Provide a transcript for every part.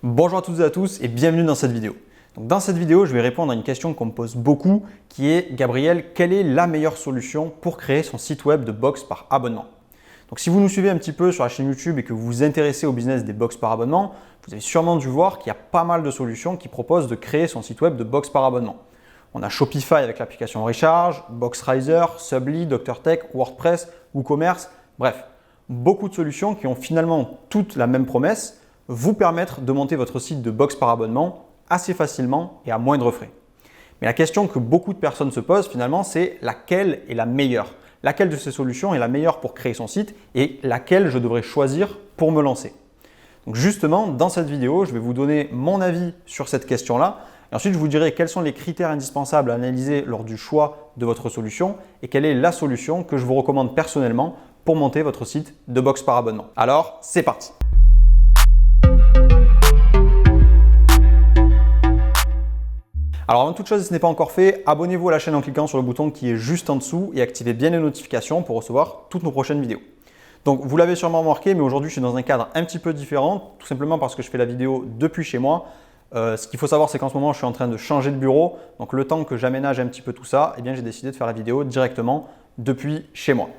Bonjour à toutes et à tous et bienvenue dans cette vidéo. Donc dans cette vidéo, je vais répondre à une question qu'on me pose beaucoup qui est « Gabriel, quelle est la meilleure solution pour créer son site web de box par abonnement ?» Donc si vous nous suivez un petit peu sur la chaîne YouTube et que vous vous intéressez au business des box par abonnement, vous avez sûrement dû voir qu'il y a pas mal de solutions qui proposent de créer son site web de box par abonnement. On a Shopify avec l'application Recharge, Boxriser, Subly, DrTech, WordPress, WooCommerce, bref, beaucoup de solutions qui ont finalement toutes la même promesse, vous permettre de monter votre site de box par abonnement assez facilement et à moindre frais. Mais la question que beaucoup de personnes se posent finalement, c'est laquelle est la meilleure? Laquelle de ces solutions est la meilleure pour créer son site et laquelle je devrais choisir pour me lancer? Donc justement, dans cette vidéo, je vais vous donner mon avis sur cette question-là. Et ensuite, je vous dirai quels sont les critères indispensables à analyser lors du choix de votre solution et quelle est la solution que je vous recommande personnellement pour monter votre site de box par abonnement. Alors, c'est parti! Alors avant toute chose, si ce n'est pas encore fait, abonnez-vous à la chaîne en cliquant sur le bouton qui est juste en dessous et activez bien les notifications pour recevoir toutes nos prochaines vidéos. Donc vous l'avez sûrement remarqué, mais aujourd'hui je suis dans un cadre un petit peu différent, tout simplement parce que je fais la vidéo depuis chez moi. Ce qu'il faut savoir, c'est qu'en ce moment je suis en train de changer de bureau, donc le temps que j'aménage un petit peu tout ça, eh bien j'ai décidé de faire la vidéo directement depuis chez moi.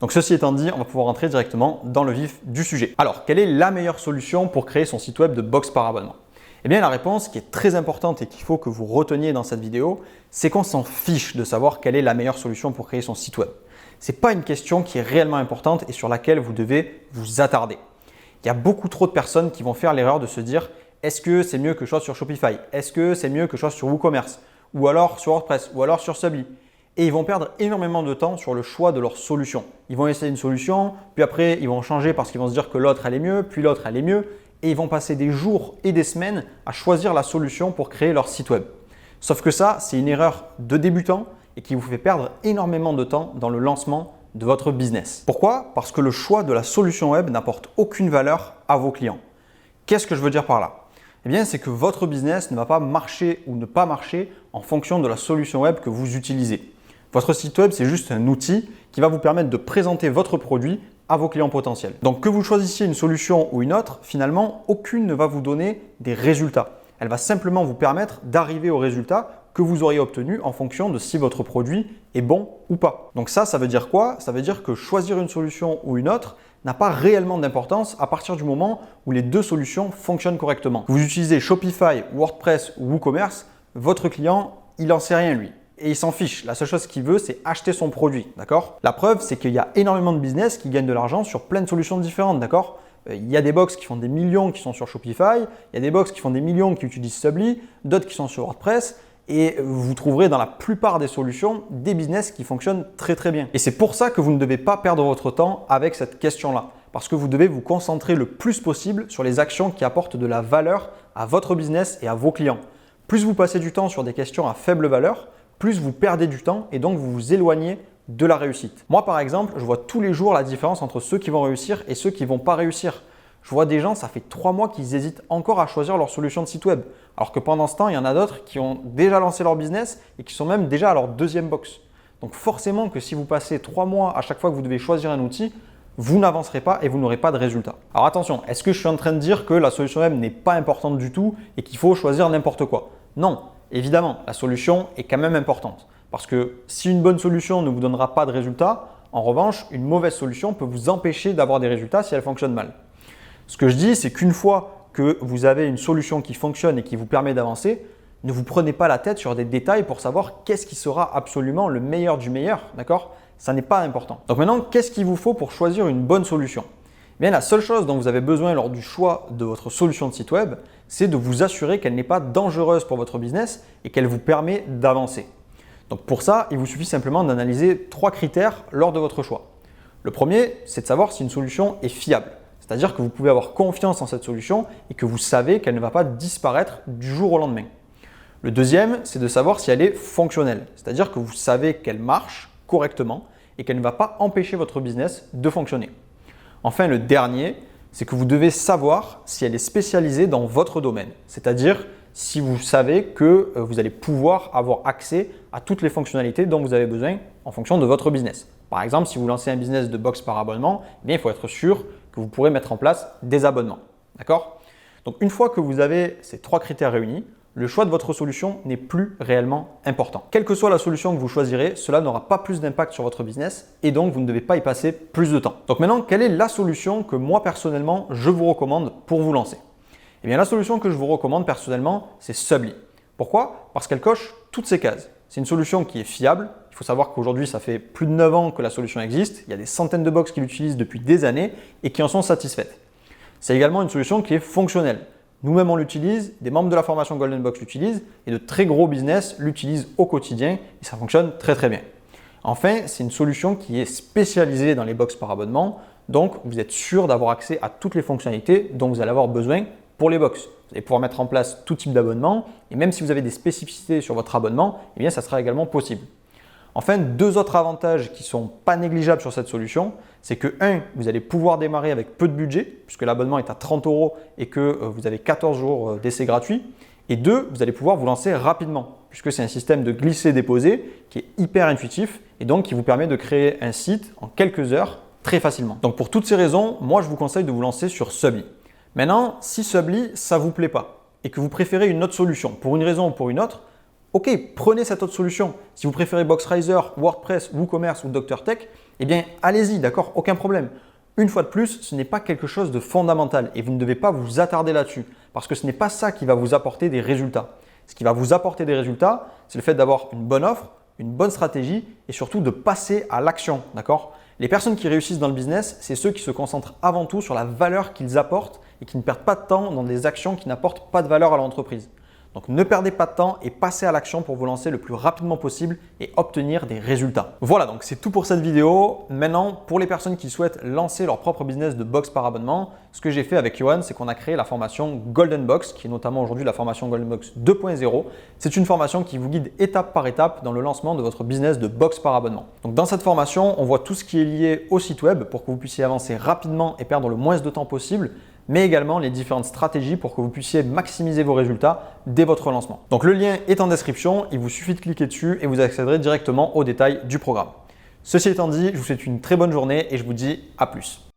Donc ceci étant dit, on va pouvoir rentrer directement dans le vif du sujet. Alors, quelle est la meilleure solution pour créer son site web de box par abonnement? Eh bien, la réponse qui est très importante et qu'il faut que vous reteniez dans cette vidéo, c'est qu'on s'en fiche de savoir quelle est la meilleure solution pour créer son site web. Ce n'est pas une question qui est réellement importante et sur laquelle vous devez vous attarder. Il y a beaucoup trop de personnes qui vont faire l'erreur de se dire « Est-ce que c'est mieux que je sois sur Shopify? Est-ce que c'est mieux que je sois sur WooCommerce? Ou alors sur WordPress? Ou alors sur Subly ?» Et ils vont perdre énormément de temps sur le choix de leur solution. Ils vont essayer une solution, puis après ils vont changer parce qu'ils vont se dire que l'autre elle est mieux, puis l'autre elle est mieux. Et ils vont passer des jours et des semaines à choisir la solution pour créer leur site web. Sauf que ça, c'est une erreur de débutant et qui vous fait perdre énormément de temps dans le lancement de votre business. Pourquoi? Parce que le choix de la solution web n'apporte aucune valeur à vos clients. Qu'est-ce que je veux dire par là? Eh bien, c'est que votre business ne va pas marcher ou ne pas marcher en fonction de la solution web que vous utilisez. Votre site web, c'est juste un outil qui va vous permettre de présenter votre produit à vos clients potentiels. Donc que vous choisissiez une solution ou une autre, finalement, aucune ne va vous donner des résultats. Elle va simplement vous permettre d'arriver au résultat que vous auriez obtenu en fonction de si votre produit est bon ou pas. Donc ça veut dire quoi? Ça veut dire que choisir une solution ou une autre n'a pas réellement d'importance à partir du moment où les deux solutions fonctionnent correctement. Que vous utilisez Shopify, WordPress ou WooCommerce, votre client, il n'en sait rien lui. Et il s'en fiche. La seule chose qu'il veut, c'est acheter son produit, d'accord? La preuve, c'est qu'il y a énormément de business qui gagnent de l'argent sur plein de solutions différentes, d'accord? Il y a des box qui font des millions qui sont sur Shopify, il y a des box qui font des millions qui utilisent Subly, d'autres qui sont sur WordPress et vous trouverez dans la plupart des solutions des business qui fonctionnent très très bien. Et c'est pour ça que vous ne devez pas perdre votre temps avec cette question-là, parce que vous devez vous concentrer le plus possible sur les actions qui apportent de la valeur à votre business et à vos clients. Plus vous passez du temps sur des questions à faible valeur, plus vous perdez du temps et donc vous vous éloignez de la réussite. Moi, par exemple, je vois tous les jours la différence entre ceux qui vont réussir et ceux qui ne vont pas réussir. Je vois des gens, ça fait 3 mois qu'ils hésitent encore à choisir leur solution de site web. Alors que pendant ce temps, il y en a d'autres qui ont déjà lancé leur business et qui sont même déjà à leur deuxième box. Donc forcément que si vous passez 3 mois à chaque fois que vous devez choisir un outil, vous n'avancerez pas et vous n'aurez pas de résultat. Alors attention, est-ce que je suis en train de dire que la solution web n'est pas importante du tout et qu'il faut choisir n'importe quoi? Non. Évidemment, la solution est quand même importante parce que si une bonne solution ne vous donnera pas de résultat, en revanche, une mauvaise solution peut vous empêcher d'avoir des résultats si elle fonctionne mal. Ce que je dis, c'est qu'une fois que vous avez une solution qui fonctionne et qui vous permet d'avancer, ne vous prenez pas la tête sur des détails pour savoir qu'est-ce qui sera absolument le meilleur du meilleur, d'accord? Ça n'est pas important. Donc maintenant, qu'est-ce qu'il vous faut pour choisir une bonne solution? Bien, la seule chose dont vous avez besoin lors du choix de votre solution de site web, c'est de vous assurer qu'elle n'est pas dangereuse pour votre business et qu'elle vous permet d'avancer. Donc pour ça, il vous suffit simplement d'analyser 3 critères lors de votre choix. Le premier, c'est de savoir si une solution est fiable. C'est-à-dire que vous pouvez avoir confiance en cette solution et que vous savez qu'elle ne va pas disparaître du jour au lendemain. Le deuxième, c'est de savoir si elle est fonctionnelle. C'est-à-dire que vous savez qu'elle marche correctement et qu'elle ne va pas empêcher votre business de fonctionner. Enfin, le dernier, c'est que vous devez savoir si elle est spécialisée dans votre domaine. C'est-à-dire si vous savez que vous allez pouvoir avoir accès à toutes les fonctionnalités dont vous avez besoin en fonction de votre business. Par exemple, si vous lancez un business de box par abonnement, eh bien, il faut être sûr que vous pourrez mettre en place des abonnements. D'accord? Donc une fois que vous avez ces 3 critères réunis, le choix de votre solution n'est plus réellement important. Quelle que soit la solution que vous choisirez, cela n'aura pas plus d'impact sur votre business et donc vous ne devez pas y passer plus de temps. Donc maintenant, quelle est la solution que moi personnellement, je vous recommande pour vous lancer? Eh bien la solution que je vous recommande personnellement, c'est Subly. Pourquoi? Parce qu'elle coche toutes ces cases. C'est une solution qui est fiable. Il faut savoir qu'aujourd'hui, ça fait plus de 9 ans que la solution existe. Il y a des centaines de box qui l'utilisent depuis des années et qui en sont satisfaites. C'est également une solution qui est fonctionnelle. Nous-mêmes, on l'utilise, des membres de la formation Golden Box l'utilisent et de très gros business l'utilisent au quotidien et ça fonctionne très très bien. Enfin, c'est une solution qui est spécialisée dans les box par abonnement, donc vous êtes sûr d'avoir accès à toutes les fonctionnalités dont vous allez avoir besoin pour les box. Vous allez pouvoir mettre en place tout type d'abonnement et même si vous avez des spécificités sur votre abonnement, eh bien, ça sera également possible. Enfin, 2 autres avantages qui ne sont pas négligeables sur cette solution, c'est que 1, vous allez pouvoir démarrer avec peu de budget puisque l'abonnement est à 30 € et que vous avez 14 jours d'essai gratuit. Et 2, vous allez pouvoir vous lancer rapidement puisque c'est un système de glisser-déposer qui est hyper intuitif et donc qui vous permet de créer un site en quelques heures très facilement. Donc pour toutes ces raisons, moi je vous conseille de vous lancer sur Subly. Maintenant, si Subly, ça ne vous plaît pas et que vous préférez une autre solution pour une raison ou pour une autre, ok, prenez cette autre solution. Si vous préférez Boxriser, WordPress, WooCommerce ou Dr Tech, eh bien allez-y, d'accord, aucun problème. Une fois de plus, ce n'est pas quelque chose de fondamental et vous ne devez pas vous attarder là-dessus parce que ce n'est pas ça qui va vous apporter des résultats. Ce qui va vous apporter des résultats, c'est le fait d'avoir une bonne offre, une bonne stratégie et surtout de passer à l'action, d'accord? Les personnes qui réussissent dans le business, c'est ceux qui se concentrent avant tout sur la valeur qu'ils apportent et qui ne perdent pas de temps dans des actions qui n'apportent pas de valeur à l'entreprise. Donc ne perdez pas de temps et passez à l'action pour vous lancer le plus rapidement possible et obtenir des résultats. Voilà, donc c'est tout pour cette vidéo. Maintenant, pour les personnes qui souhaitent lancer leur propre business de box par abonnement, ce que j'ai fait avec Johan, c'est qu'on a créé la formation Golden Box, qui est notamment aujourd'hui la formation Golden Box 2.0. C'est une formation qui vous guide étape par étape dans le lancement de votre business de box par abonnement. Donc dans cette formation, on voit tout ce qui est lié au site web pour que vous puissiez avancer rapidement et perdre le moins de temps possible, mais également les différentes stratégies pour que vous puissiez maximiser vos résultats dès votre lancement. Donc le lien est en description, il vous suffit de cliquer dessus et vous accéderez directement aux détails du programme. Ceci étant dit, je vous souhaite une très bonne journée et je vous dis à plus.